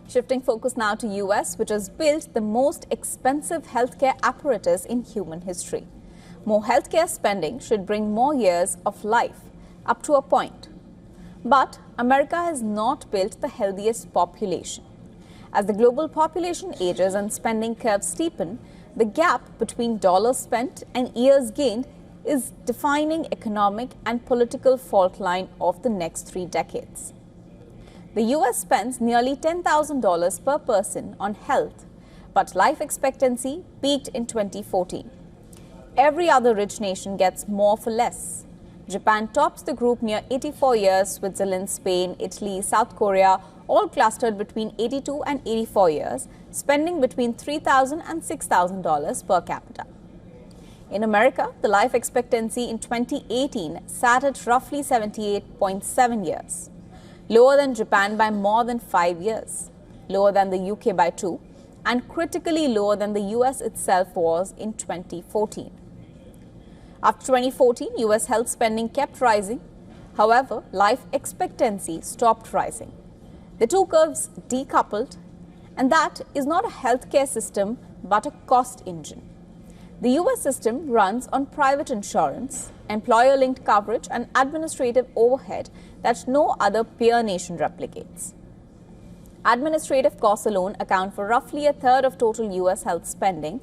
Shifting focus now to US, which has built the most expensive healthcare apparatus in human history. More healthcare spending should bring more years of life, up to a point. But America has not built the healthiest population. As the global population ages and spending curves steepen, the gap between dollars spent and years gained is defining economic and political fault line of the next 3 decades. The US spends nearly $10,000 per person on health, but life expectancy peaked in 2014. Every other rich nation gets more for less. Japan tops the group near 84 years, Switzerland, Spain, Italy, South Korea, all clustered between 82 and 84 years, spending between $3,000 and $6,000 per capita. In America, the life expectancy in 2018 sat at roughly 78.7 years, lower than Japan by more than 5 years, lower than the UK by 2, and critically lower than the US itself was in 2014. After 2014, US health spending kept rising. However, life expectancy stopped rising. The two curves decoupled, and that is not a healthcare system but a cost engine. The US system runs on private insurance, employer-linked coverage, and administrative overhead that no other peer nation replicates. Administrative costs alone account for roughly a third of total US health spending,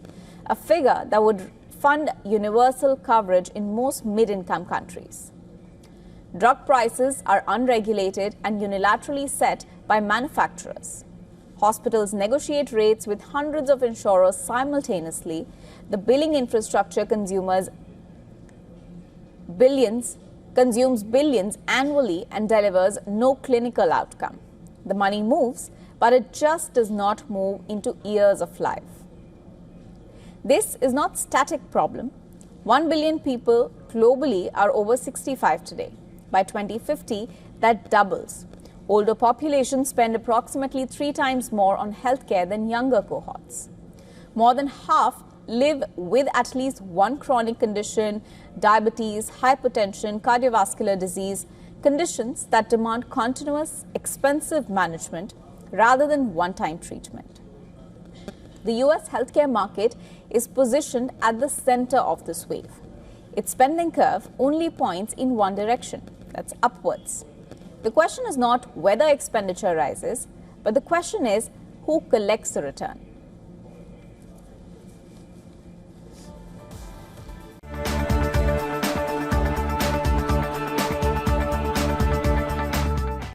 a figure that would fund universal coverage in most mid-income countries. Drug prices are unregulated and unilaterally set by manufacturers. Hospitals negotiate rates with hundreds of insurers simultaneously. The billing infrastructure consumes billions annually and delivers no clinical outcome. The money moves, but it just does not move into years of life. This is not a static problem. 1 billion people globally are over 65 today. By 2050, that doubles. Older populations spend approximately 3 times more on healthcare than younger cohorts. More than half live with at least one chronic condition: diabetes, hypertension, cardiovascular disease, conditions that demand continuous, expensive management rather than one-time treatment. The US healthcare market is positioned at the center of this wave. Its spending curve only points in one direction, that's upwards. The question is not whether expenditure rises, but the question is who collects the return.